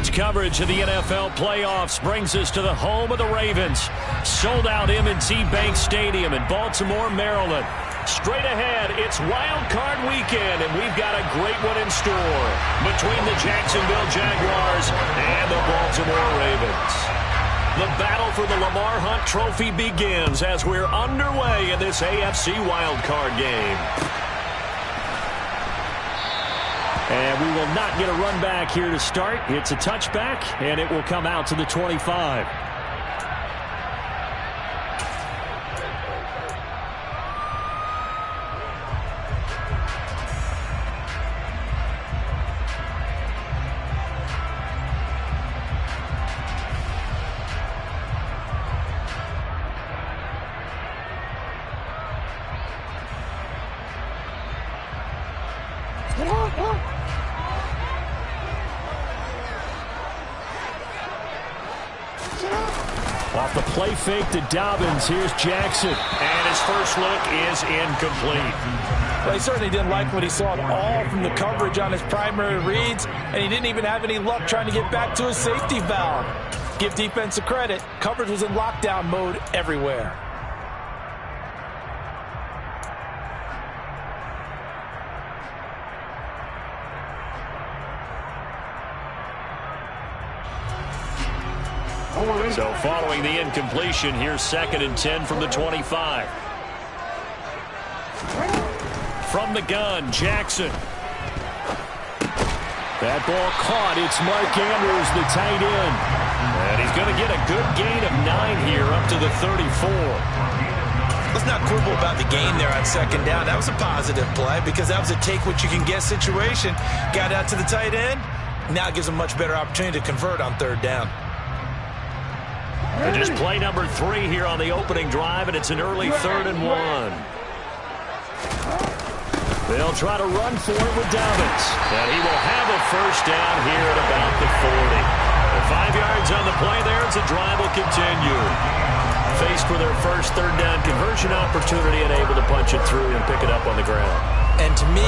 College coverage of the NFL playoffs brings us to the home of the Ravens. Sold-out M&T Bank Stadium in Baltimore, Maryland. Straight ahead, it's Wildcard weekend, and we've got a great one in store between the Jacksonville Jaguars and the Baltimore Ravens. The battle for the Lamar Hunt Trophy begins as we're underway in this AFC Wildcard game. And we will not get a run back here to start. It's a touchback, and it will come out to the 25. Off the play fake to Dobbins, here's Jackson. And his first look is incomplete. Well, he certainly didn't like what he saw at all from the coverage on his primary reads, and he didn't even have any luck trying to get back to his safety valve. Give defense a credit. Coverage was in lockdown mode everywhere. So following the incompletion, here's 2nd and 10 from the 25. From the gun, Jackson. That ball caught. It's Mark Andrews, the tight end. And he's going to get a good gain of 9 here up to the 34. Let's not quibble about the gain there on 2nd down. That was a positive play because that was a take-what-you-can-get situation. Got out to the tight end. Now it gives him a much better opportunity to convert on 3rd down. And just play number 3 here on the opening drive, and it's an early 3rd and 1. They'll try to run for it with Dobbins. And he will have a first down here at about the 40. 5 yards on the play there as the drive will continue. Faced with their first 3rd down conversion opportunity and able to punch it through and pick it up on the ground. And to me,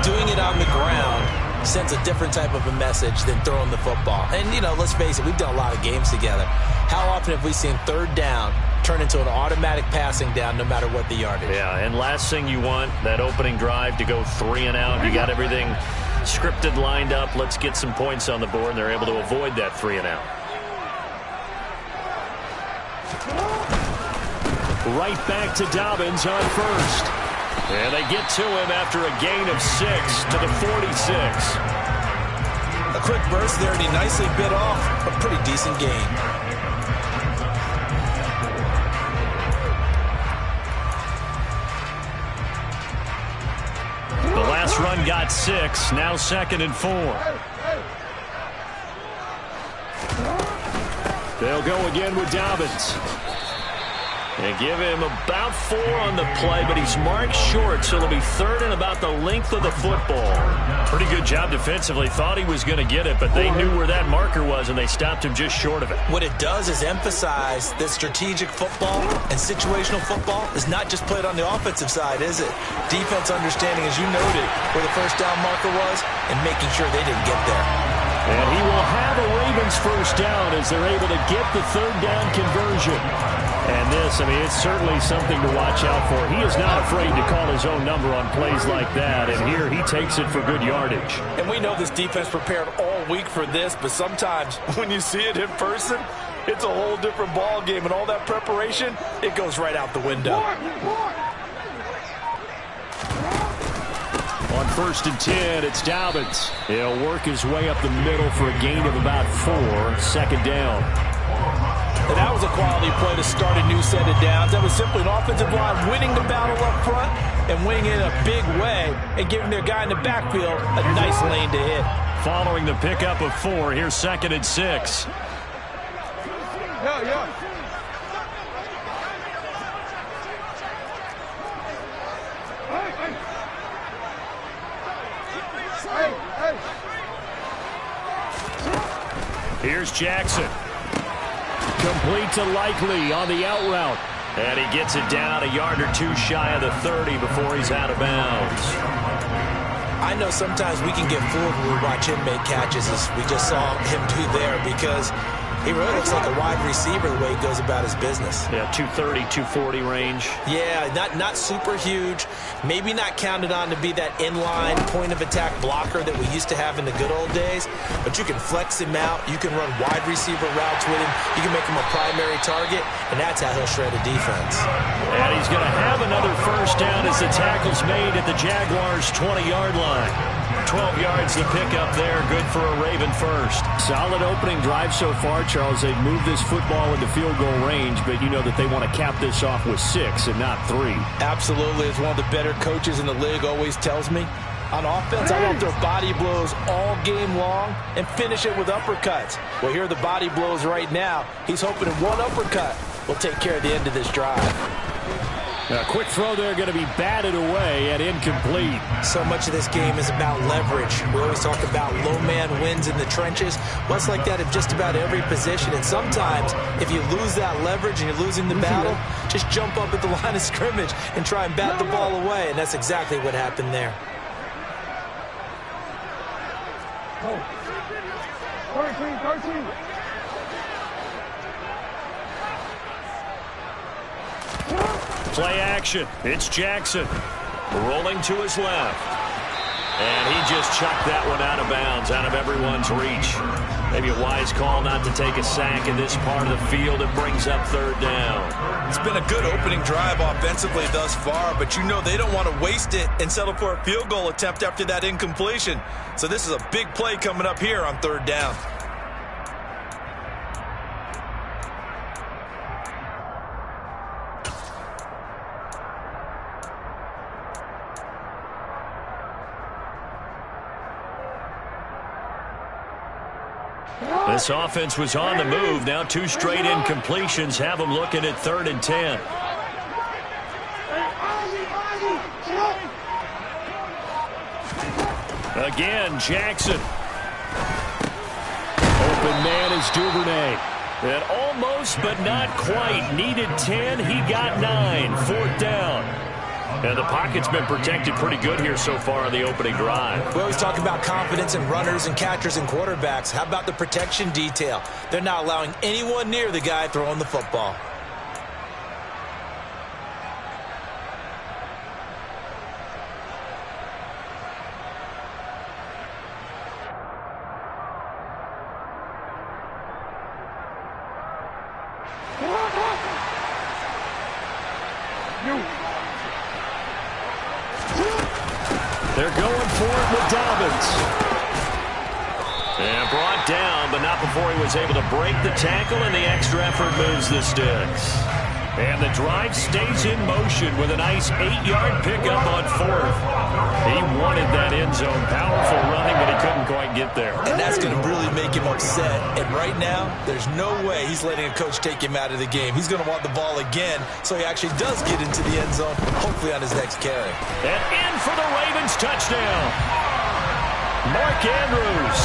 doing it on the ground sends a different type of a message than throwing the football. And, you know, let's face it, we've done a lot of games together. How often have we seen 3rd down turn into an automatic passing down no matter what the yardage? Yeah, and last thing you want, that opening drive to go 3 and out. You got everything scripted, lined up. Let's get some points on the board, and they're able to avoid that 3 and out. Right back to Dobbins on 1st. And they get to him after a gain of 6 to the 46. A quick burst there, and he nicely bit off a pretty decent gain. The last run got 6, now 2nd and 4. They'll go again with Dobbins. And give him about 4 on the play, but he's marked short, so it'll be 3rd and about the length of the football. Pretty good job defensively. Thought he was going to get it, but they knew where that marker was, and they stopped him just short of it. What it does is emphasize that strategic football and situational football is not just played on the offensive side, is it? Defense understanding, as you noted, where the first down marker was and making sure they didn't get there. And he will have a Ravens first down as they're able to get the 3rd down conversion. And this, I mean, it's certainly something to watch out for. He is not afraid to call his own number on plays like that, and here he takes it for good yardage. And we know this defense prepared all week for this, but sometimes when you see it in person, it's a whole different ball game, and all that preparation, it goes right out the window. On 1st and 10, it's Dobbins. He'll work his way up the middle for a gain of about 4, 2nd down. And that was a quality play to start a new set of downs. That was simply an offensive line winning the battle up front and winning it in a big way and giving their guy in the backfield a nice lane to hit. Following the pickup of 4, here's 2nd and 6. Here's Jackson. Complete to Likely on the out route. And he gets it down a yard or 2 shy of the 30 before he's out of bounds. I I know sometimes we can get fooled when we watch him make catches, as we just saw him do there, because he really looks like a wide receiver the way he goes about his business. Yeah, 230, 240 range. Yeah, not super huge. Maybe not counted on to be that inline point-of-attack blocker that we used to have in the good old days. But you can flex him out. You can run wide receiver routes with him. You can make him a primary target, and that's how he'll shred a defense. And he's going to have another first down as the tackle's made at the Jaguars' 20-yard line. 12 yards to pick up there. Good for a Raven first. Solid opening drive so far, Charles. They've moved this football into field goal range, but you know that they want to cap this off with 6 and not 3. Absolutely. As one of the better coaches in the league always tells me, on offense, I want their body blows all game long and finish it with uppercuts. Well, here are the body blows right now. He's hoping in one uppercut will take care of the end of this drive. A quick throw there, going to be batted away and incomplete. So much of this game is about leverage. We always talk about low man wins in the trenches. Well, it's like that in just about every position. And sometimes, if you lose that leverage and you're losing the battle, just jump up at the line of scrimmage and try and bat the ball away. And that's exactly what happened there. 13. Play action. It's Jackson. Rolling to his left. And he just chucked that one out of bounds, out of everyone's reach. Maybe a wise call not to take a sack in this part of the field. It brings up third down. It's been a good opening drive offensively thus far, but you know they don't want to waste it and settle for a field goal attempt after that incompletion. So this is a big play coming up here on third down. This offense was on the move. Now 2 straight incompletions have them looking at 3rd and 10. Again, Jackson. Open man is Duvernay. And almost, but not quite. Needed 10. He got 9. 4th down. And the pocket's been protected pretty good here so far on the opening drive. We always talk about confidence in runners and catchers and quarterbacks. How about the protection detail? They're not allowing anyone near the guy throwing the football. They're going for it with Dobbins. And brought down, but not before he was able to break the tackle, and the extra effort moves the sticks. And the drive stays in motion with a nice 8-yard pickup on 4th. He wanted that end zone. Powerful running, but he couldn't quite get there. And that's going to really make him upset. And right now, there's no way he's letting a coach take him out of the game. He's going to want the ball again, so he actually does get into the end zone, hopefully on his next carry. And in for the Ravens touchdown. Mark Andrews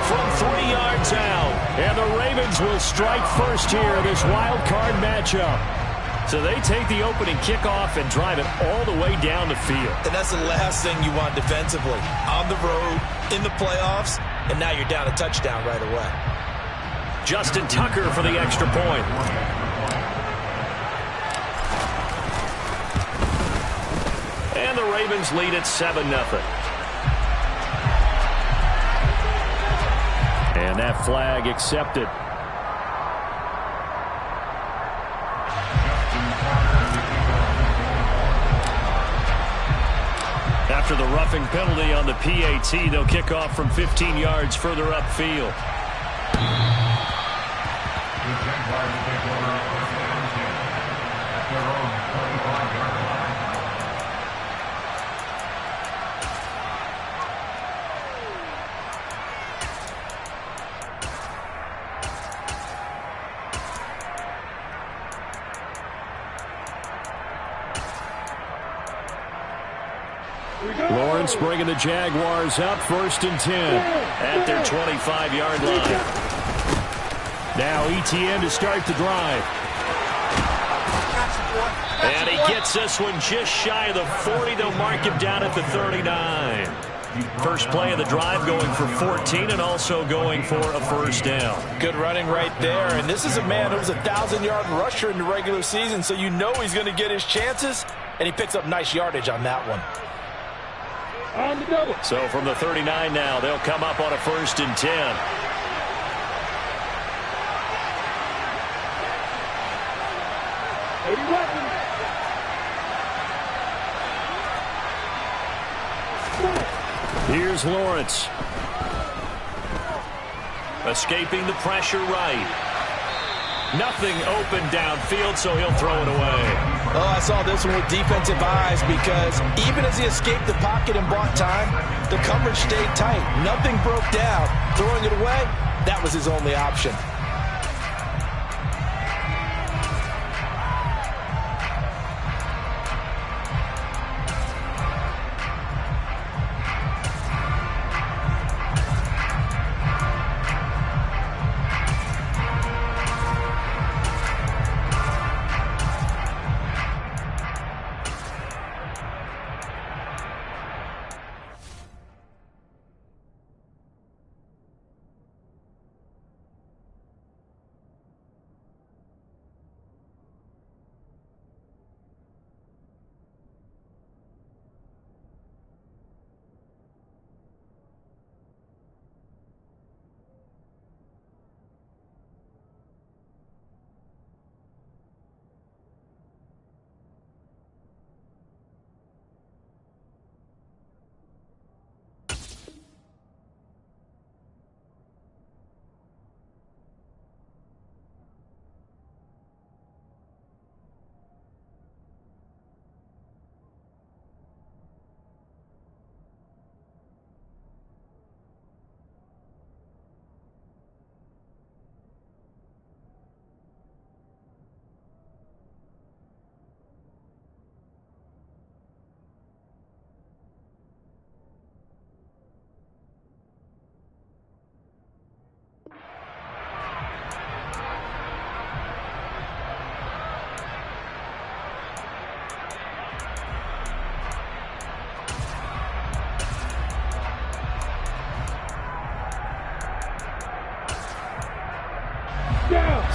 from 3 yards out. And the Ravens will strike first here in this wild card matchup. So they take the opening kickoff and drive it all the way down the field. And that's the last thing you want defensively. On the road, in the playoffs, and now you're down a touchdown right away. Justin Tucker for the extra point. And the Ravens lead at 7-0. And that flag accepted. After the roughing penalty on the PAT, they'll kick off from 15 yards further upfield. Lawrence bringing the Jaguars up 1st and 10 at their 25-yard line. Now ETN to start the drive. And he gets this one just shy of the 40. They'll mark him down at the 39. First play of the drive going for 14 and also going for a first down. Good running right there. And this is a man who was a 1,000-yard rusher in the regular season, so you know he's going to get his chances, and he picks up nice yardage on that one. On the double. So from the 39 now, they'll come up on a 1st and 10. Here's Lawrence. Escaping the pressure right. Nothing open downfield, so he'll throw it away. Oh, I saw this one with defensive eyes because even as he escaped the pocket and bought time, the coverage stayed tight. Nothing broke down. Throwing it away, that was his only option.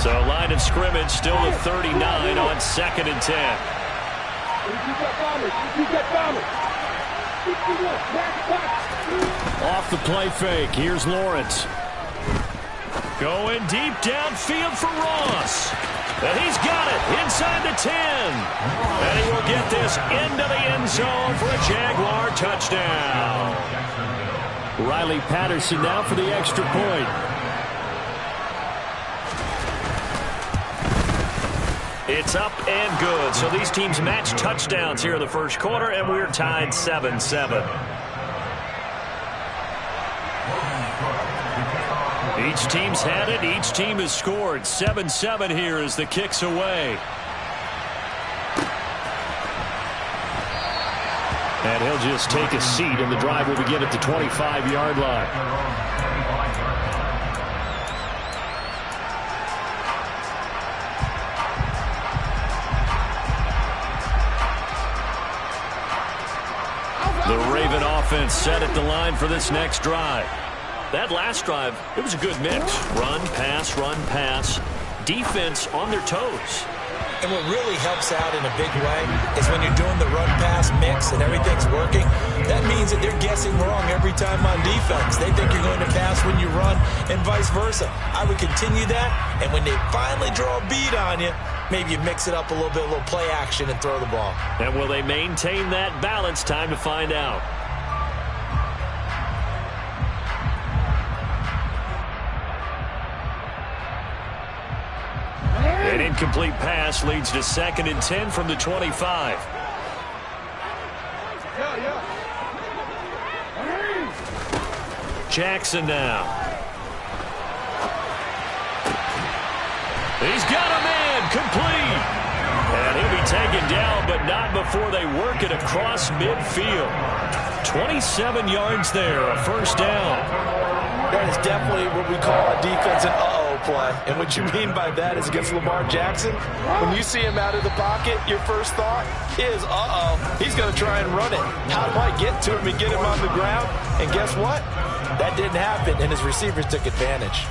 So line of scrimmage still at 39 on 2nd and 10. Off the play fake. Here's Lawrence. Going deep downfield for Ross. And he's got it inside the 10. And he will get this into the end zone for a Jaguar touchdown. Riley Patterson now for the extra point. It's up and good. So these teams match touchdowns here in the first quarter, and we're tied 7-7. Each team's had it. Each team has scored. 7-7 here as the kick's away. And he'll just take a seat, and the drive will begin at the 25-yard line. The Raven offense set at the line for this next drive. That last drive, it was a good mix. Run, pass, defense on their toes. And what really helps out in a big way is when you're doing the run-pass mix and everything's working, that means that they're guessing wrong every time on defense. They think you're going to pass when you run and vice versa. I would continue that, and when they finally draw a bead on you, maybe you mix it up a little bit, a little play action, and throw the ball. And will they maintain that balance? Time to find out. An incomplete pass leads to 2nd and 10 from the 25. Jackson now. He's got a man complete. And he'll be taken down, but not before they work it across midfield. 27 yards there, a first down. That is definitely what we call a defense and uh-oh play. And what you mean by that is against Lamar Jackson, when you see him out of the pocket, your first thought is, he's going to try and run it. How do I get to him and get him on the ground? And guess what? That didn't happen, and his receivers took advantage.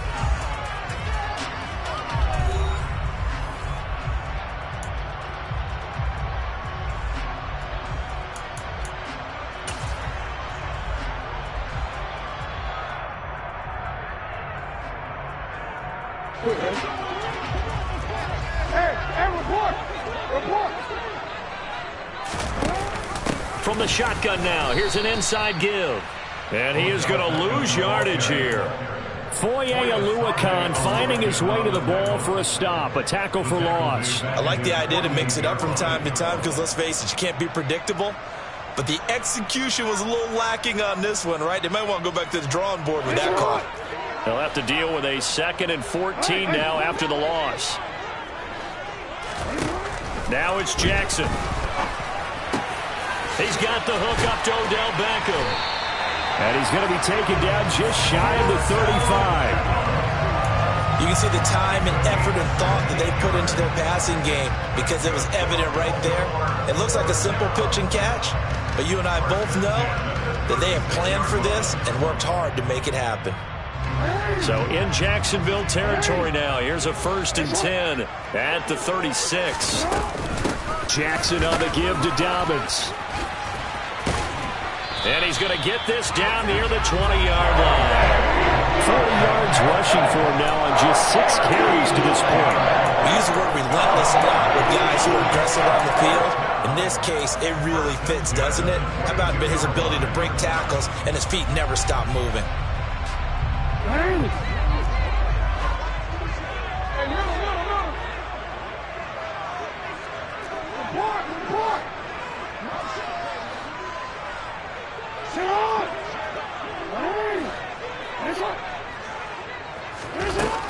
From the shotgun now, here's an inside give. And he is going to lose yardage here. Foye Oluwakan finding his way to the ball for a stop, a tackle for loss. I like the idea to mix it up from time to time because, let's face it, you can't be predictable. But the execution was a little lacking on this one, right? They might want to go back to the drawing board with that call. They'll have to deal with a 2nd and 14 now after the loss. Now it's Jackson. He's got the hook up to Odell Beckham. And he's going to be taken down just shy of the 35. You can see the time and effort and thought that they put into their passing game because it was evident right there. It looks like a simple pitch and catch, but you and I both know that they have planned for this and worked hard to make it happen. So in Jacksonville territory now, here's a 1st and 10 at the 36. Jackson on the give to Dobbins. And he's going to get this down near the 20-yard line. 40 yards rushing for him now on just 6 carries to this point. We use the word relentless a lot with guys who are aggressive on the field. In this case, it really fits, doesn't it? How about his ability to break tackles and his feet never stop moving?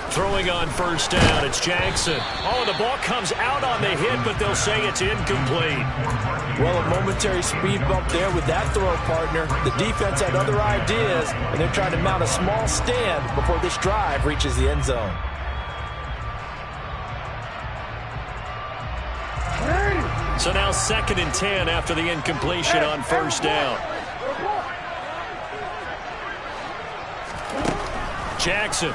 Throwing on 1st down, it's Jackson. Oh, the ball comes out on the hit, but they'll say it's incomplete. Well, a momentary speed bump there with that throw, partner. The defense had other ideas, and they're trying to mount a small stand before this drive reaches the end zone. So now 2nd and 10 after the incompletion on 1st down. Jackson.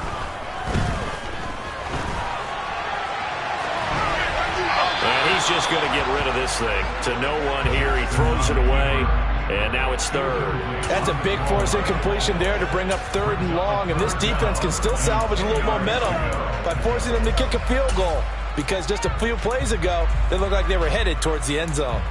And he's just going to get rid of this thing. To no one here. He throws it away. And now it's 3rd. That's a big force incompletion there to bring up 3rd and long. And this defense can still salvage a little momentum by forcing them to kick a field goal. Because just a few plays ago, they looked like they were headed towards the end zone.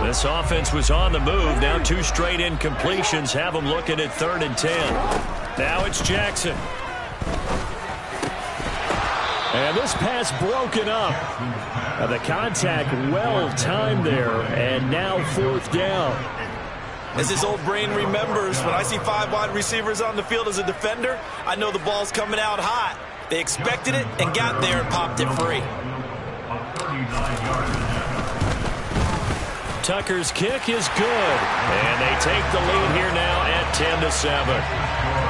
This offense was on the move. Now 2 straight incompletions have them looking at 3rd and 10. Now it's Jackson. And this pass broken up. The contact well timed there. And now 4th down. As his old brain remembers, when I see 5 wide receivers on the field as a defender, I know the ball's coming out hot. They expected it and got there and popped it free. Tucker's kick is good. And they take the lead here now at 10-7.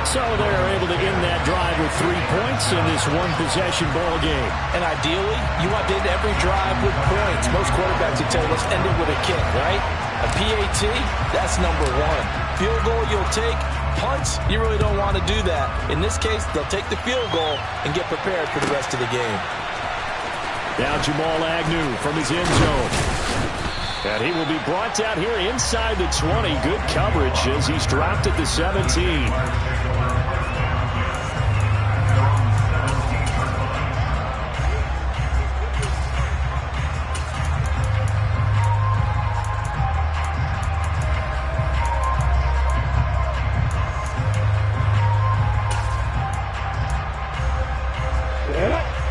So they're able to end that drive with 3 points in this one-possession ball game. And ideally, you want to end every drive with points. Most quarterbacks would tell you, let's end it with a kick, right? A PAT, that's number 1. Field goal you'll take. Punts, you really don't want to do that. In this case, they'll take the field goal and get prepared for the rest of the game. Now Jamal Agnew from his end zone. And he will be brought down here inside the 20. Good coverage as he's dropped at the 17.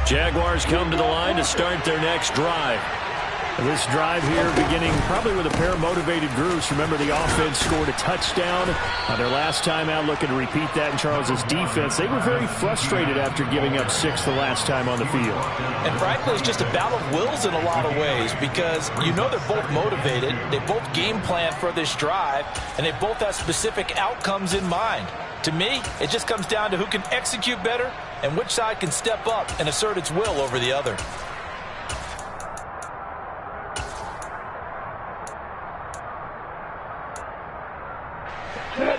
Jaguars come to the line to start their next drive. This drive here beginning probably with a pair of motivated groups. Remember, the offense scored a touchdown on their last time out, looking to repeat that in Charles's defense. They were very frustrated after giving up 6 the last time on the field. And frankly, it's just a battle of wills in a lot of ways because you know they're both motivated. They both game plan for this drive, and they both have specific outcomes in mind. To me, it just comes down to who can execute better and which side can step up and assert its will over the other.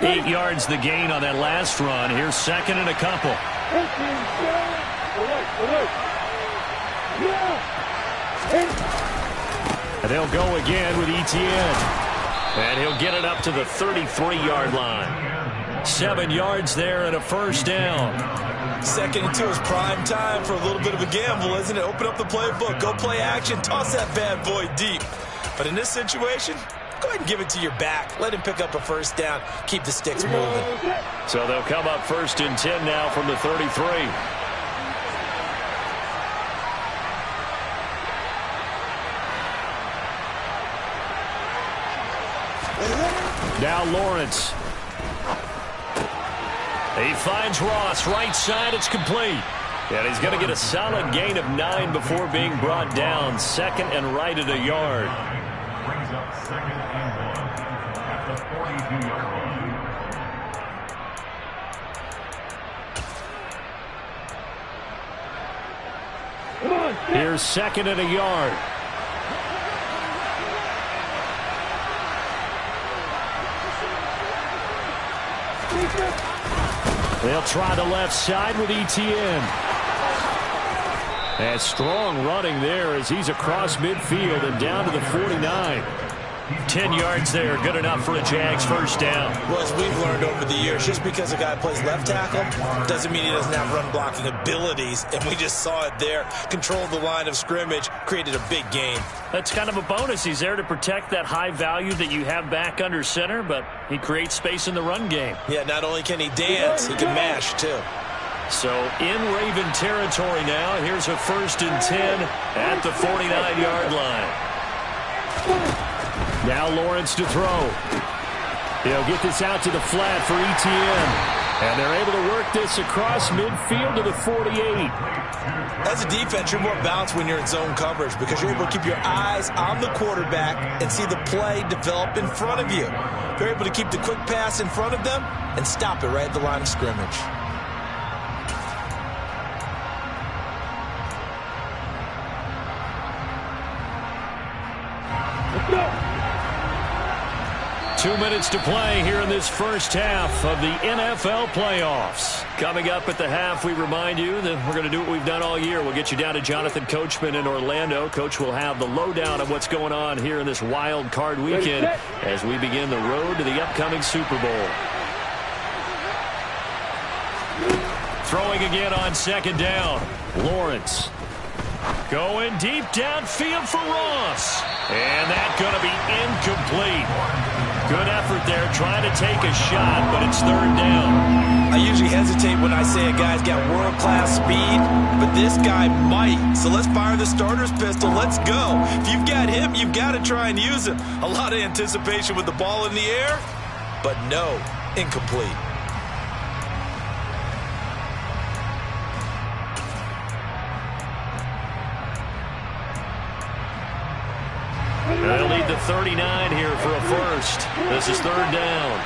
8 yards the gain on that last run. Here's second and a couple. And they'll go again with Etienne. And he'll get it up to the 33-yard line. 7 yards there and a first down. 2nd and 2 is prime time for a little bit of a gamble, isn't it? Open up the playbook, go play action, toss that bad boy deep. But in this situation, go ahead and give it to your back. Let him pick up a first down. Keep the sticks moving. So they'll come up 1st and 10 now from the 33. Now Lawrence. He finds Ross. Right side, it's complete. And he's going to get a solid gain of 9 before being brought down. 2nd and right at a yard. Brings up 2nd and 1 at the 42-yard line. Here's 2nd and a yard. They'll try the left side with Etienne. And strong running there as he's across midfield and down to the 49. 10 yards there, good enough for a Jags first down. Well, as we've learned over the years, just because a guy plays left tackle doesn't mean he doesn't have run blocking abilities, and we just saw it there. Controlled the line of scrimmage, created a big gain. That's kind of a bonus. He's there to protect that high value that you have back under center, but he creates space in the run game. Yeah, not only can he dance, he can mash too. So in Raven territory now, here's a 1st and 10 at the 49-yard line. Now Lawrence to throw. He'll get this out to the flat for Etienne. And they're able to work this across midfield to the 48. As a defense, you're more balanced when you're in zone coverage because you're able to keep your eyes on the quarterback and see the play develop in front of you. You're able to keep the quick pass in front of them and stop it right at the line of scrimmage. Let's go. 2 minutes to play here in this first half of the NFL playoffs. Coming up at the half, we remind you that we're going to do what we've done all year. We'll get you down to Jonathan Coachman in Orlando. Coach will have the lowdown of what's going on here in this wild card weekend as we begin the road to the upcoming Super Bowl. Throwing again on 2nd down. Lawrence. Going deep downfield for Ross. And that's going to be incomplete. Good effort there, trying to take a shot, but it's 3rd down. I usually hesitate when I say a guy's got world-class speed, but this guy might. So let's fire the starter's pistol. Let's go. If you've got him, you've got to try and use him. A lot of anticipation with the ball in the air, but no, incomplete. They'll need the 39 here for a first. This is 3rd down.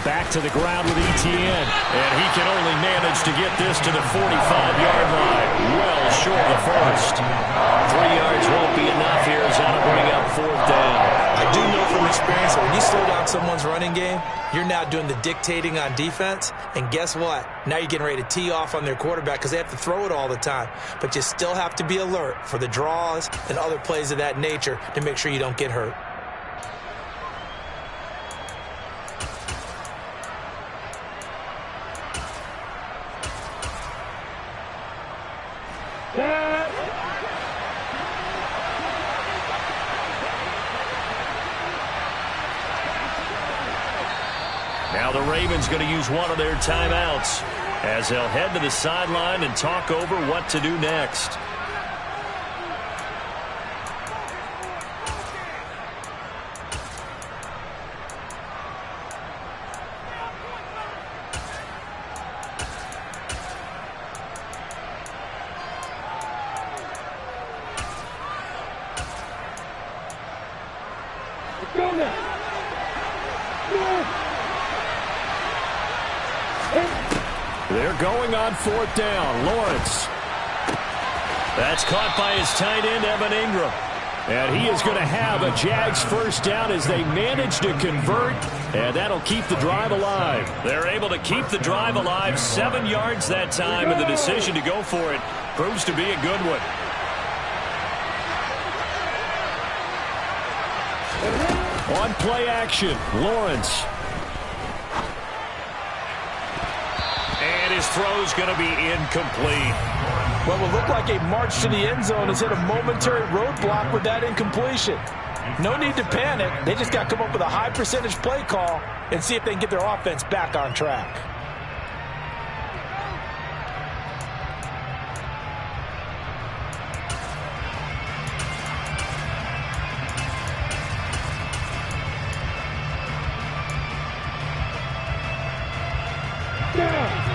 Back to the ground with Etienne. And he can only manage to get this to the 45-yard line. Well short of the first. 3 yards won't be enough here as that'll bring up 4th down. I do know from experience that when you slow down someone's running game, you're now doing the dictating on defense. And guess what? Now you're getting ready to tee off on their quarterback because they have to throw it all the time. But you still have to be alert for the draws and other plays of that nature to make sure you don't get hurt. Now the Ravens going to use one of their timeouts as they'll head to the sideline and talk over what to do next. Go now. They're going on 4th down. Lawrence. That's caught by his tight end, Evan Ingram. And he is going to have a Jags first down as they manage to convert, and that'll keep the drive alive. They're able to keep the drive alive, 7 yards that time, and the decision to go for it proves to be a good one. On play action, Lawrence. And his throw's going to be incomplete. What will look like a march to the end zone has hit a momentary roadblock with that incompletion. No need to panic. They just got to come up with a high percentage play call and see if they can get their offense back on track.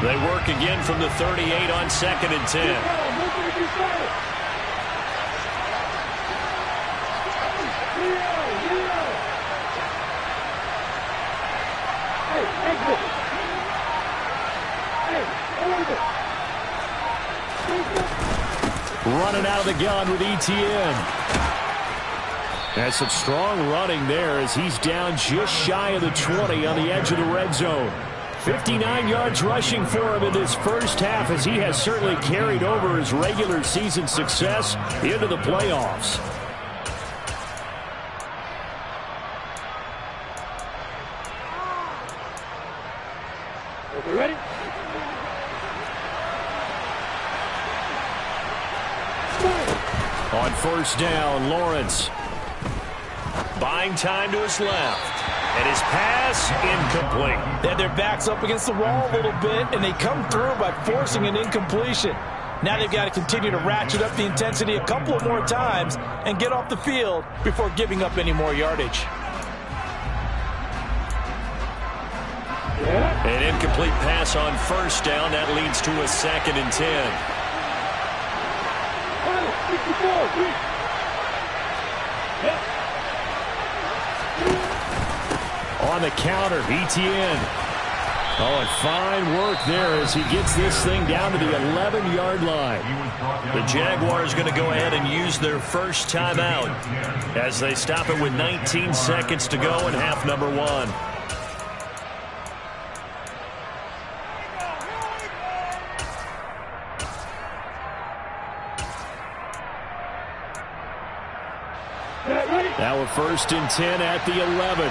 They work again from the 38 on 2nd and 10. Running out of the gun with ETN. That's some strong running there as he's down just shy of the 20 on the edge of the red zone. 59 yards rushing for him in this first half as he has certainly carried over his regular season success into the playoffs. Ready? On 1st down, Lawrence. Buying time to his left. And his pass, incomplete. They had their backs up against the wall a little bit, and they come through by forcing an incompletion. Now they've got to continue to ratchet up the intensity a couple of more times and get off the field before giving up any more yardage. An incomplete pass on 1st down. That leads to a 2nd and 10. 64. On the counter, ETN. Oh, and fine work there as he gets this thing down to the 11-yard line. The Jaguars going to go ahead and use their first timeout as they stop it with 19 seconds to go in half number 1. Now a 1st and 10 at the 11.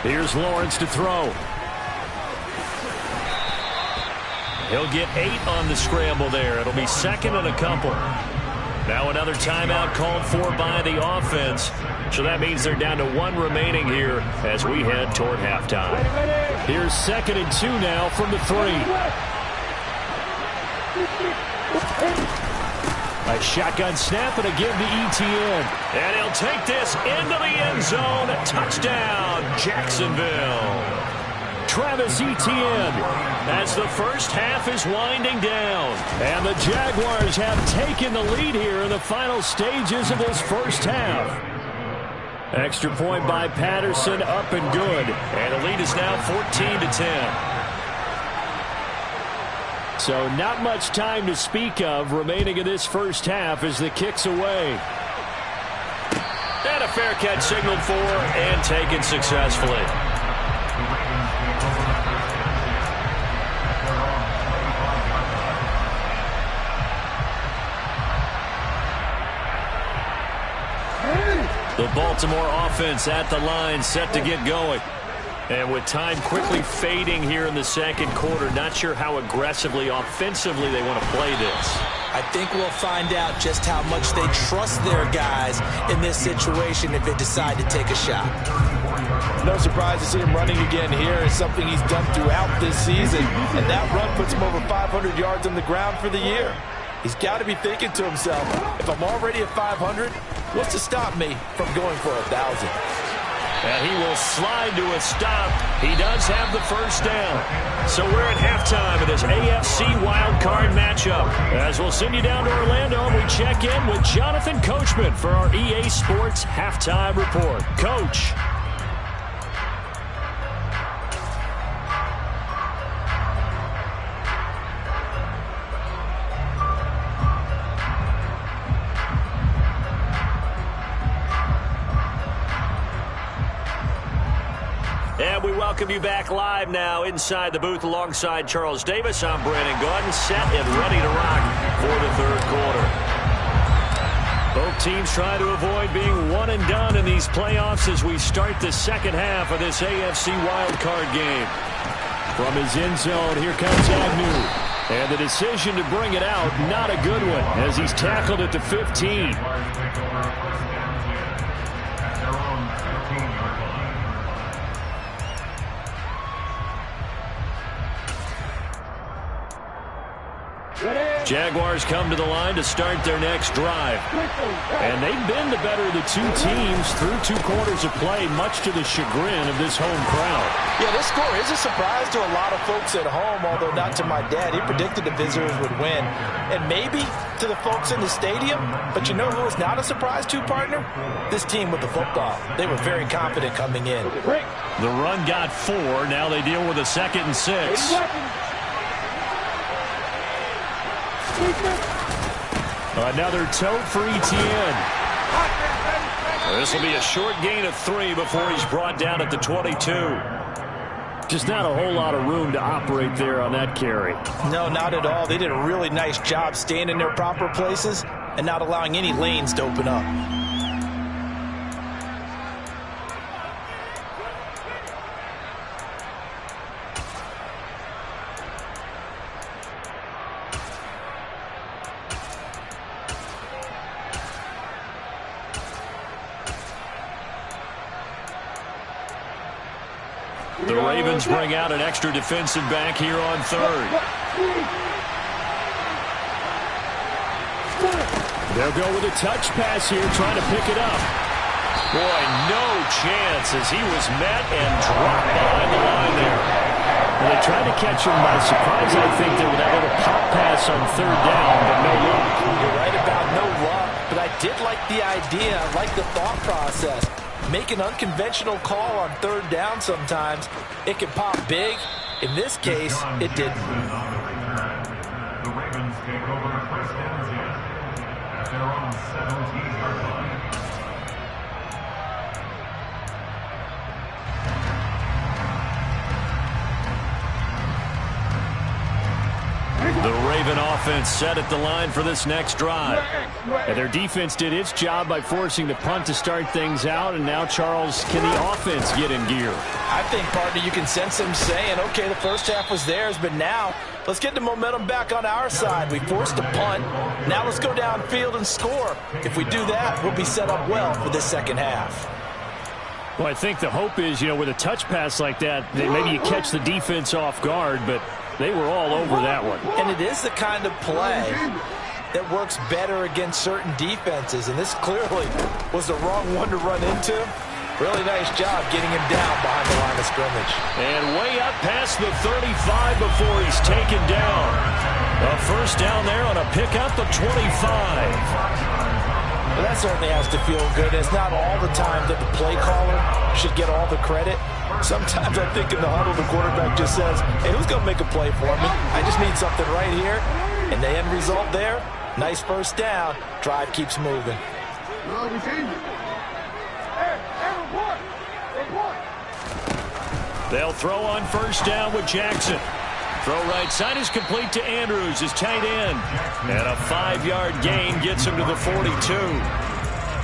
Here's Lawrence to throw. He'll get 8 on the scramble there. It'll be 2nd and a couple. Now another timeout called for by the offense. So that means they're down to 1 remaining here as we head toward halftime. Here's 2nd and 2 now from the 3. A shotgun snap and a give to ETN. And he'll take this into the end zone. Touchdown, Jacksonville. Travis Etienne as the first half is winding down. And the Jaguars have taken the lead here in the final stages of this first half. Extra point by Patterson, up and good. And the lead is now 14-10. So not much time to speak of remaining in this first half as the kick's away. And a fair catch signaled for and taken successfully. The Baltimore offense at the line, set to get going. And with time quickly fading here in the second quarter, not sure how aggressively, offensively they want to play this. I think we'll find out just how much they trust their guys in this situation if they decide to take a shot. No surprise to see him running again here. It's something he's done throughout this season, and that run puts him over 500 yards on the ground for the year. He's got to be thinking to himself, if I'm already at 500, what's to stop me from going for 1,000? And he will slide to a stop. He does have the first down. So we're at halftime of this AFC Wildcard matchup. As we'll send you down to Orlando, and we check in with Jonathan Coachman for our EA Sports Halftime Report. Coach. And we welcome you back live now inside the booth alongside Charles Davis. I'm Brandon Gordon, set and ready to rock for the third quarter. Both teams try to avoid being one and done in these playoffs as we start the second half of this AFC wildcard game. From his end zone, here comes Agnew. And the decision to bring it out, not a good one, as he's tackled at the 15. Jaguars come to the line to start their next drive. And they've been the better of the two teams through 2 quarters of play, much to the chagrin of this home crowd. Yeah, this score is a surprise to a lot of folks at home, although not to my dad. He predicted the visitors would win. And maybe to the folks in the stadium. But you know who is not a surprise to, partner? This team with the football. They were very confident coming in. The run got 4. Now they deal with a 2nd and 6. Another tote for Etienne. This will be a short gain of 3 before he's brought down at the 22. Just not a whole lot of room to operate there on that carry. No, not at all. They did a really nice job staying in their proper places and not allowing any lanes to open up. The Ravens bring out an extra defensive back here on 3rd. They'll go with a touch pass here, trying to pick it up. Boy, no chance as he was met and dropped behind the line there. Well, they tried to catch him by surprise, I think, there with that little pop pass on 3rd down, but no luck. You're right about no luck, but I did like the idea. I like the thought process. Make an unconventional call on 3rd down sometimes. It can pop big. In this case, it didn't. The Ravens take over first down at their own 17-yard line. The Raven offense set at the line for this next drive. And their defense did its job by forcing the punt to start things out. And now, Charles, can the offense get in gear? I think, partner, you can sense them saying, okay, the first half was theirs, but now let's get the momentum back on our side. We forced a punt. Now let's go downfield and score. If we do that, we'll be set up well for this second half. Well, I think the hope is, with a touch pass like that, maybe you catch the defense off guard, but they were all over that one. And it is the kind of play that works better against certain defenses, and this clearly was the wrong one to run into. Really nice job getting him down behind the line of scrimmage. And way up past the 35 before he's taken down. A first down there on a pickup of 25. Well, that certainly has to feel good. It's not all the time that the play caller should get all the credit. Sometimes I think in the huddle, the quarterback just says, hey, who's going to make a play for me? I just need something right here. And the end result there, nice first down. Drive keeps moving. They'll throw on first down with Jackson. Throw right side is complete to Andrews, his tight end. And a 5-yard gain gets him to the 42.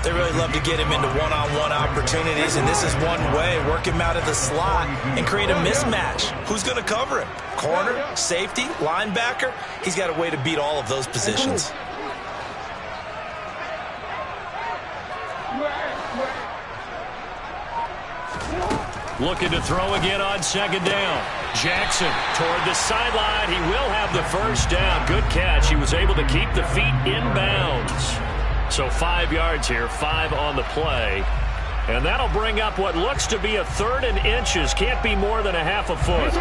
They really love to get him into one-on-one opportunities, and this is one way. Work him out of the slot and create a mismatch. Who's going to cover him? Corner, safety, linebacker? He's got a way to beat all of those positions. Looking to throw again on second down. Jackson toward the sideline. He will have the first down. Good catch. He was able to keep the feet in bounds. So 5 yards here, 5 on the play. And that'll bring up what looks to be a 3rd and inches. Can't be more than a half a foot.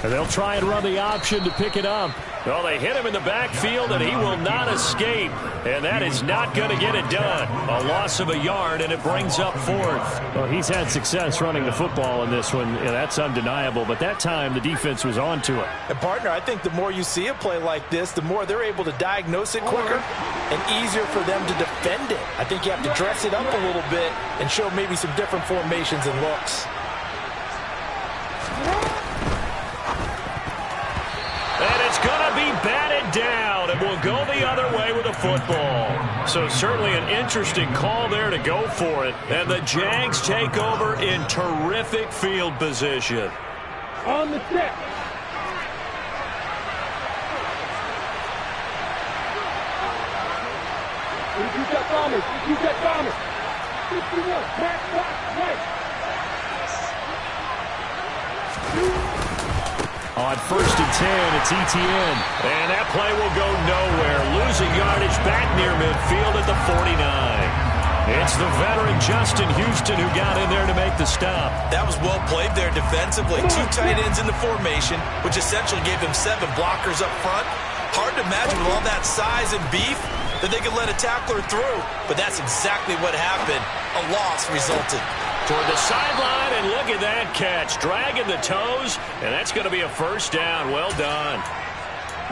And they'll try and run the option to pick it up. Well, they hit him in the backfield, and he will not escape. And that is not going to get it done. A loss of a yard, and it brings up 4th. Well, he's had success running the football in this one. Yeah, that's undeniable. But that time, the defense was on to it. And, partner, I think the more you see a play like this, the more they're able to diagnose it quicker and easier for them to defend it. I think you have to dress it up a little bit and show maybe some different formations and looks. And it's going to be batted down, and we'll go the other way with the football. So certainly an interesting call there to go for it. And the Jags take over in terrific field position. On the set. You got bombers. You got bombers. 51. Mark, right. On 1st and 10, it's ETN. And that play will go nowhere. Losing yardage back near midfield at the 49. It's the veteran Justin Houston who got in there to make the stop. That was well played there defensively. 2 tight ends in the formation, which essentially gave them 7 blockers up front. Hard to imagine with all that size and beef that they could let a tackler through. But that's exactly what happened. A loss resulted. Toward the sideline, and look at that catch. Dragging the toes, and that's going to be a 1st down. Well done.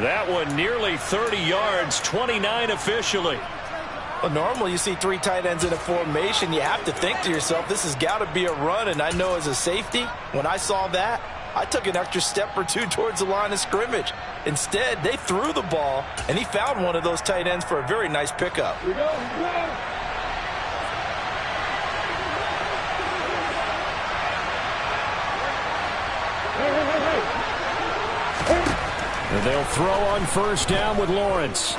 That one nearly 30 yards, 29 officially. Well, normally you see 3 tight ends in a formation. You have to think to yourself, this has got to be a run. And I know as a safety, when I saw that, I took an extra step or 2 towards the line of scrimmage. Instead, they threw the ball, and he found one of those tight ends for a very nice pickup. Here we go. Here we go. And they'll throw on 1st down with Lawrence.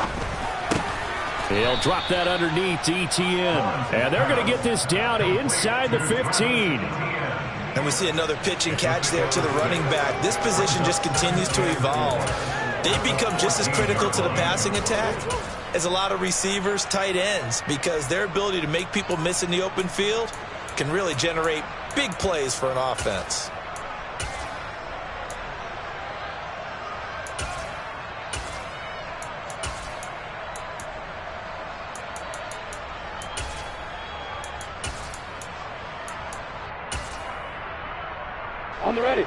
He'll drop that underneath to ETN. And they're going to get this down inside the 15. And we see another pitch and catch there to the running back. This position just continues to evolve. They become just as critical to the passing attack as a lot of receivers, tight ends, because their ability to make people miss in the open field can really generate big plays for an offense. On the ready.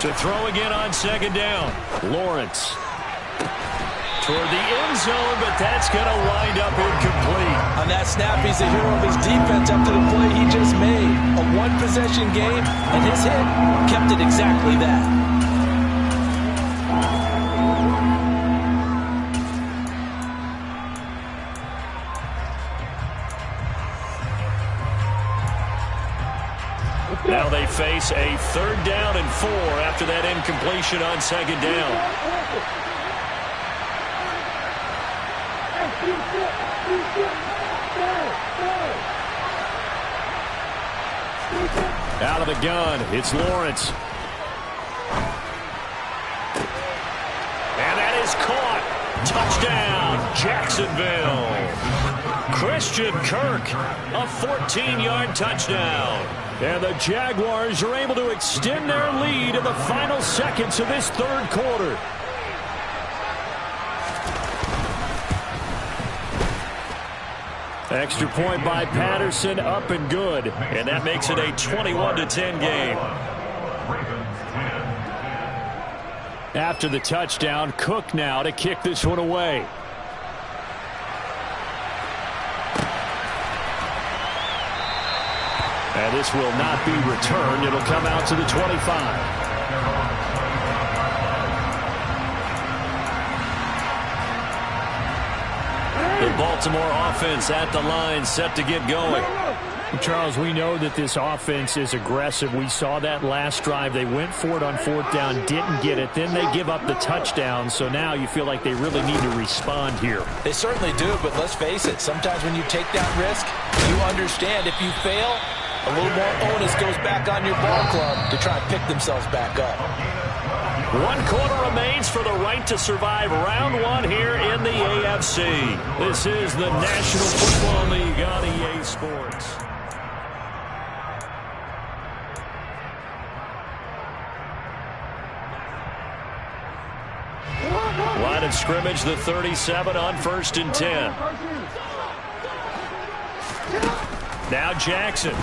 To throw again on 2nd down. Lawrence. Toward the end zone, but that's going to wind up incomplete. On that snap, he's the hero of his defense after the play he just made. A 1-possession game, and his hit kept it exactly that. Now they face a 3rd down and 4 after that incompletion on 2nd down. Out of the gun, it's Lawrence. And that is caught. Touchdown, Jacksonville. Christian Kirk, a 14-yard touchdown. And the Jaguars are able to extend their lead in the final seconds of this 3rd quarter. Extra point by Patterson, up and good. And that makes it a 21-10 game. After the touchdown, Cook now to kick this one away. And this will not be returned. It'll come out to the 25. The Baltimore offense at the line, set to get going. Charles, we know that this offense is aggressive. We saw that last drive. They went for it on 4th down, didn't get it. Then they give up the touchdown. So now you feel like they really need to respond here. They certainly do, but let's face it. Sometimes when you take that risk, you understand if you fail, a little more onus goes back on your ball club to try and pick themselves back up. 1 quarter remains for the right to survive round 1 here in the AFC. This is the National Football League on EA Sports. Line of scrimmage, the 37 on 1st and 10. Now Jackson.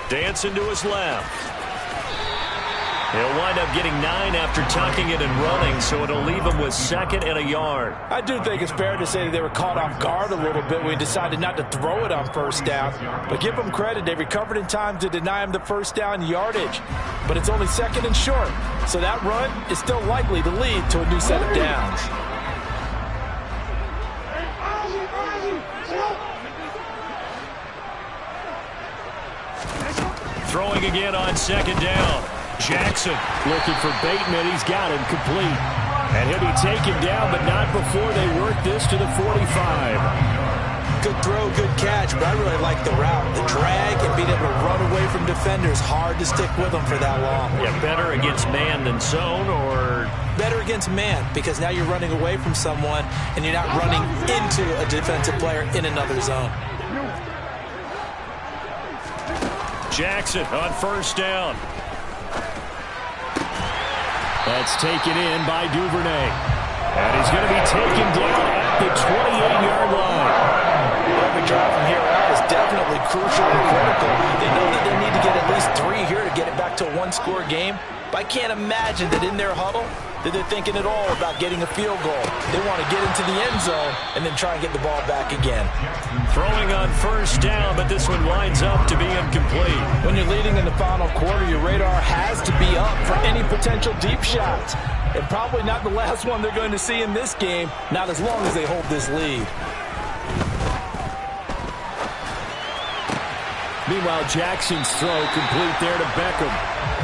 Dancing to his left. He'll wind up getting 9 after tucking it and running, so it'll leave him with 2nd and a yard. I do think it's fair to say that they were caught off guard a little bit when we decided not to throw it on 1st down. But give them credit. They recovered in time to deny him the 1st down yardage. But it's only 2nd and short, so that run is still likely to lead to a new set of downs. Throwing again on 2nd down. Jackson looking for Bateman. He's got him complete. And he'll be taken down, but not before they work this to the 45. Good throw, good catch, but I really like the route. The drag and being able to run away from defenders, hard to stick with them for that long. Yeah, better against man than zone, or? Better against man, because now you're running away from someone and you're not running into a defensive player in another zone. Jackson on 1st down. That's taken in by Duvernay. And he's going to be taken down at the 28-yard line. Every drive from here out is definitely crucial and critical. They know that they need to get at least 3 here to get it back to a 1-score game. But I can't imagine that in their huddle that they're thinking at all about getting a field goal. They want to get into the end zone and then try and get the ball back again. Throwing on 1st down, but this one winds up to be incomplete. When you're leading in the final quarter, your radar has to be up for any potential deep shots. And probably not the last one they're going to see in this game, not as long as they hold this lead. Meanwhile, Jackson's throw complete there to Beckham.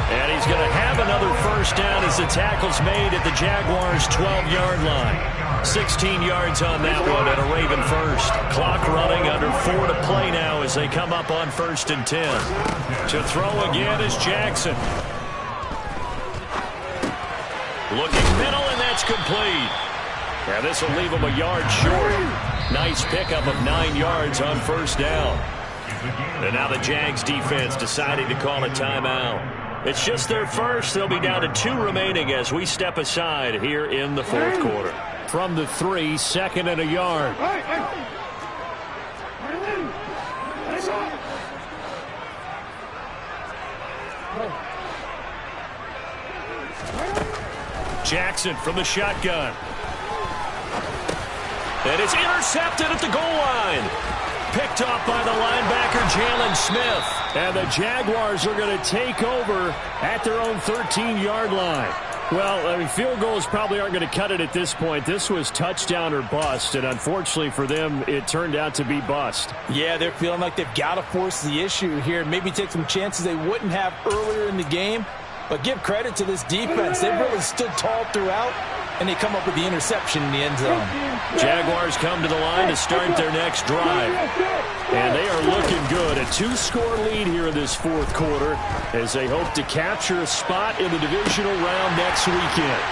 And he's going to have another 1st down as the tackle's made at the Jaguars' 12-yard line. 16 yards on that one and a Raven first. Clock running, under 4 to play now as they come up on 1st and 10. To throw again is Jackson. Looking middle, and that's complete. Now this will leave him a yard short. Nice pickup of 9 yards on 1st down. And now the Jags defense deciding to call a timeout. It's just their first. They'll be down to 2 remaining as we step aside here in the 4th quarter. From the 3, 2nd and a yard. Jackson from the shotgun. And it's intercepted at the goal line. Picked off by the linebacker, Jalen Smith. And the Jaguars are going to take over at their own 13-yard line. Well, I mean, field goals probably aren't going to cut it at this point. This was touchdown or bust, and unfortunately for them, it turned out to be bust. Yeah, they're feeling like they've got to force the issue here, maybe take some chances they wouldn't have earlier in the game. But give credit to this defense. They've really stood tall throughout, and they come up with the interception in the end zone. Jaguars come to the line to start their next drive. And they are looking good. A 2-score lead here in this 4th quarter as they hope to capture a spot in the divisional round next weekend.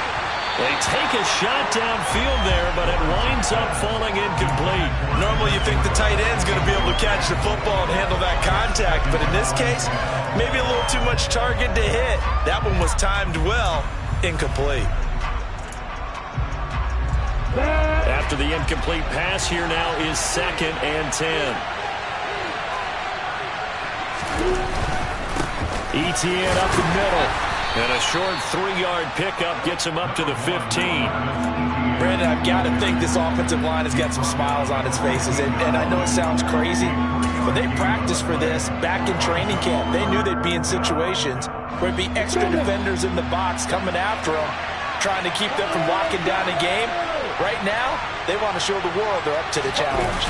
They take a shot downfield there, but it winds up falling incomplete. Normally you think the tight end's going to be able to catch the football and handle that contact, but in this case, maybe a little too much target to hit. That one was timed well, incomplete. After the incomplete pass, here now is 2nd and 10. Etienne up the middle. And a short 3-yard pickup gets him up to the 15. Brandon, I've got to think this offensive line has got some smiles on its faces. And I know it sounds crazy, but they practiced for this back in training camp. They knew they'd be in situations where it'd be extra defenders in the box coming after them, trying to keep them from locking down a game. Right now, they want to show the world they're up to the challenge.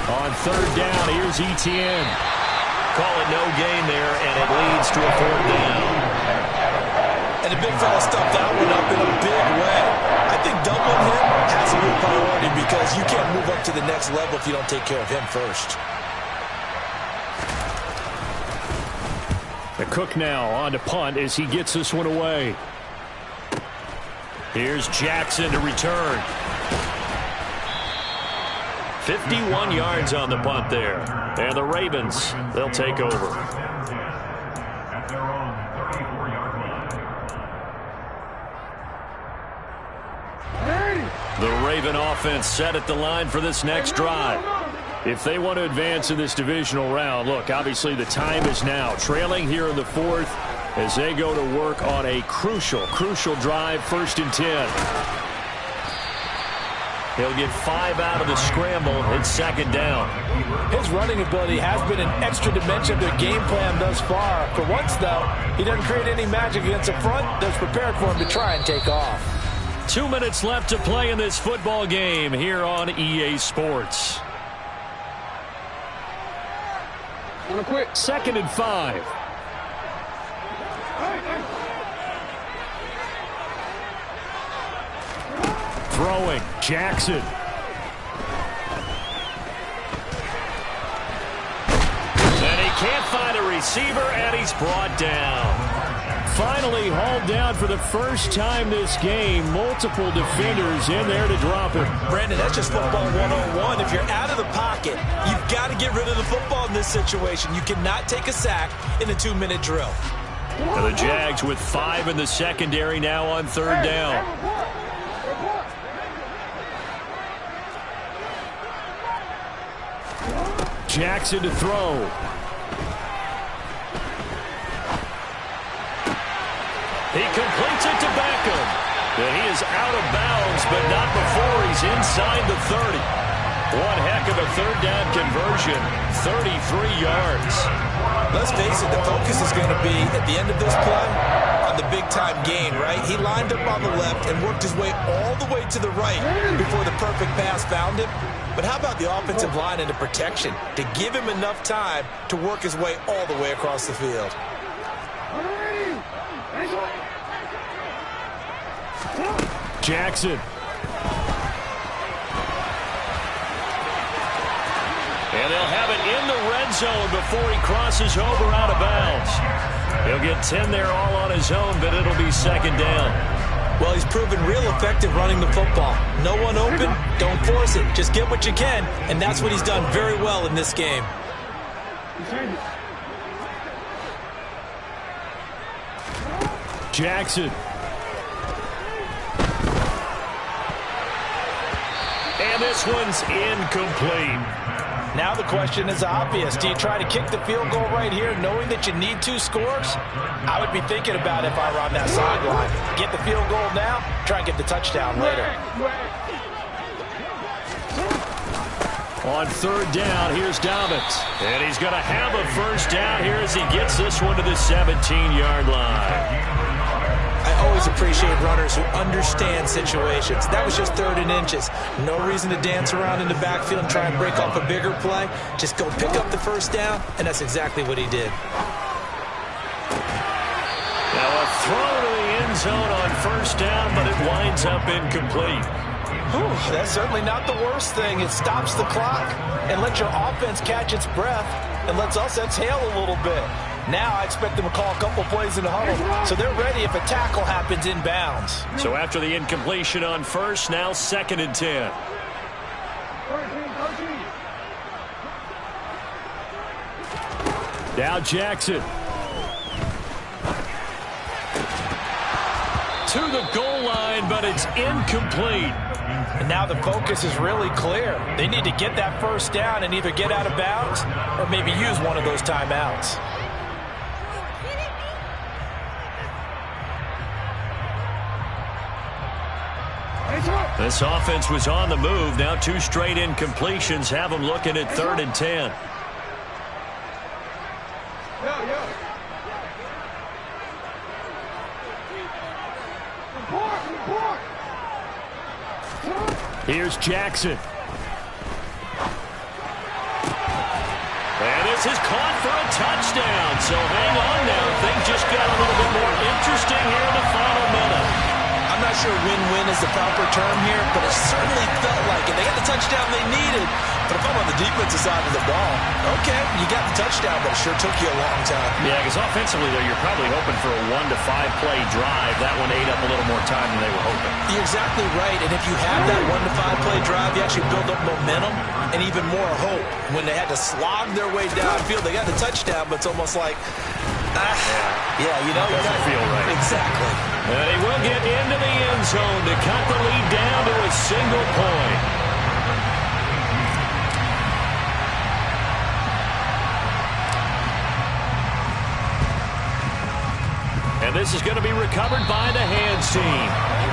On third down, here's Etienne. Call it no gain there, and it leads to a fourth down. And the big fella stuffed that one up in a big way. I think doubling him has to be a priority because you can't move up to the next level if you don't take care of him first. The Cook now on to punt as he gets this one away. Here's Jackson to return. 51 yards on the punt there. And the Ravens, they'll take over. At their own 34-yard line. The Raven offense set at the line for this next drive. If they want to advance in this divisional round, look, obviously the time is now. Trailing here in the fourth as they go to work on a crucial drive, 1st and 10. He'll get 5 out of the scramble at 2nd down. His running ability has been an extra dimension of their game plan thus far. For once, though, he doesn't create any magic against the front that's prepared for him to try and take off. 2 minutes left to play in this football game here on EA Sports. 2nd and 5. Throwing, Jackson. And he can't find a receiver, and he's brought down. Finally hauled down for the first time this game. Multiple defenders in there to drop him. Brandon, that's just football 101. If you're out of the pocket, you've got to get rid of the football in this situation. You cannot take a sack in a 2-minute drill. And the Jags with 5 in the secondary now on 3rd down. Jackson to throw. He completes it to Beckham. And he is out of bounds, but not before he's inside the 30. One heck of a 3rd down conversion, 33 yards. Let's face it, the focus is going to be, at the end of this play, on the big-time gain, right? He lined up on the left and worked his way all the way to the right before the perfect pass found him. But how about the offensive line and the protection to give him enough time to work his way all the way across the field? Jackson. And they'll have it in the red zone before he crosses over out of bounds. He'll get 10 there all on his own, but it'll be 2nd down. Well, he's proven real effective running the football. No one open, don't force it. Just get what you can, and that's what he's done very well in this game. Jackson. And this one's incomplete. Now the question is obvious. Do you try to kick the field goal right here knowing that you need 2 scores? I would be thinking about it if I were on that sideline. Get the field goal now, try and get the touchdown later. On 3rd down, here's Dobbins. And he's going to have a 1st down here as he gets this one to the 17-yard line. I always appreciate runners who understand situations. That was just 3rd and inches. No reason to dance around in the backfield and try and break off a bigger play. Just go pick up the 1st down, and that's exactly what he did. Now a throw to the end zone on 1st down, but it winds up incomplete. Whew, that's certainly not the worst thing. It stops the clock and lets your offense catch its breath and lets us exhale a little bit. Now I expect them to call a couple plays in the huddle, so they're ready if a tackle happens inbounds. So after the incompletion on 1st, now 2nd and 10. Now Jackson. To the goal line, but it's incomplete. And now the focus is really clear. They need to get that 1st down and either get out of bounds or maybe use one of those timeouts. This offense was on the move. Now 2 straight incompletions have them looking at 3rd and 10. Here's Jackson. this is caught for a touchdown. So hang on now. Things just got a little bit more interesting here in the final minute. I'm not sure win-win is the proper term here, but it certainly felt like it. They got the touchdown they needed, but if I'm on the defensive side of the ball, okay, you got the touchdown, but it sure took you a long time. Yeah, because offensively, though, you're probably hoping for a 1 to 5 play drive. That one ate up a little more time than they were hoping. You're exactly right, and if you have that 1 to 5 play drive, you actually build up momentum and even more hope. When they had to slog their way downfield, they got the touchdown, but it's almost like, Doesn't feel right. Exactly. And he will get into the end zone to cut the lead down to a single point. And this is going to be recovered by the hands team.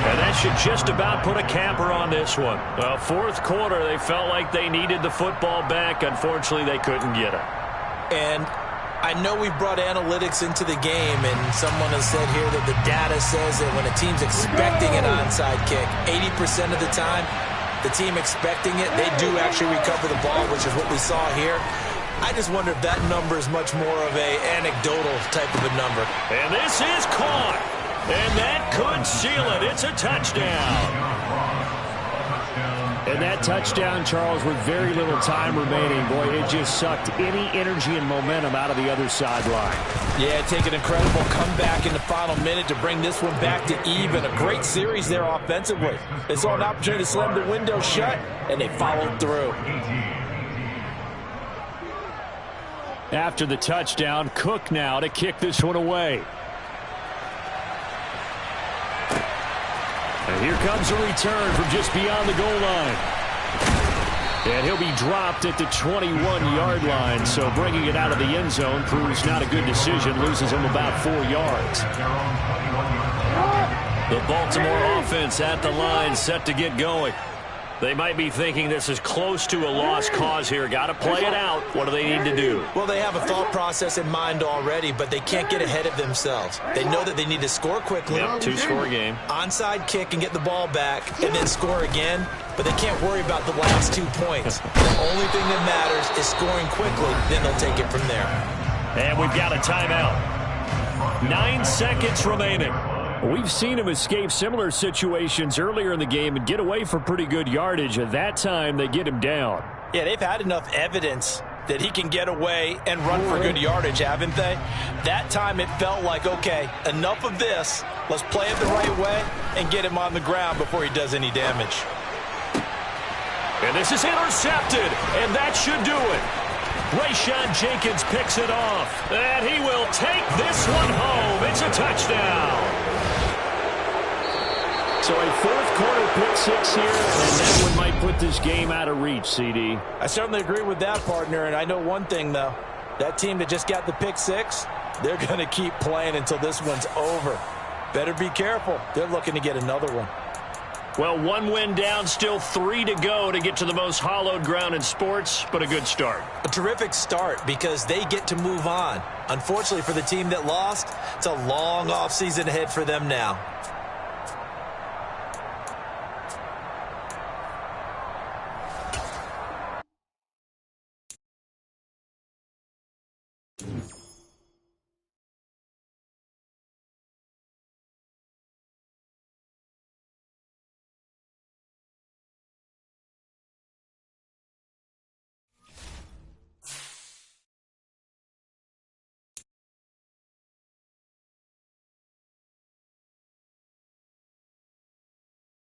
And that should just about put a capper on this one. Well, fourth quarter, they felt like they needed the football back. Unfortunately, they couldn't get it. And I know we brought analytics into the game, and someone has said here that the data says that when a team's expecting an onside kick, 80% of the time, the team expecting it, they do actually recover the ball, which is what we saw here. I just wonder if that number is much more of a anecdotal type of a number. And this is caught. And that could seal it. It's a touchdown. And that touchdown, Charles, with very little time remaining, boy, it just sucked any energy and momentum out of the other sideline. Yeah, take an incredible comeback in the final minute to bring this one back to even. A great series there offensively. They saw an opportunity to slam the window shut, and they followed through. After the touchdown, Cook now to kick this one away. And here comes a return from just beyond the goal line. And he'll be dropped at the 21-yard line, so bringing it out of the end zone proves not a good decision, loses him about 4 yards. The Baltimore offense at the line, set to get going. They might be thinking this is close to a lost cause here. Got to play it out. What do they need to do? Well, they have a thought process in mind already, but they can't get ahead of themselves. They know that they need to score quickly. Yep, 2-score game. Onside kick and get the ball back and then score again, but they can't worry about the last 2 points. The only thing that matters is scoring quickly, then they'll take it from there. And we've got a timeout. 9 seconds remaining. We've seen him escape similar situations earlier in the game and get away for pretty good yardage. At that time, they get him down. Yeah, they've had enough evidence that he can get away and run for good yardage, haven't they? That time it felt like, okay, enough of this. Let's play it the right way and get him on the ground before he does any damage. And this is intercepted, and that should do it. Rayshawn Jenkins picks it off, and he will take this one home. It's a touchdown. So a fourth quarter pick six here, and that one might put this game out of reach, CD. I certainly agree with that, partner, and I know one thing, though. That team that just got the pick six, they're going to keep playing until this one's over. Better be careful. They're looking to get another one. Well, 1 win down, still 3 to go to get to the most hallowed ground in sports, but a good start. A terrific start because they get to move on. Unfortunately for the team that lost, it's a long offseason ahead for them now.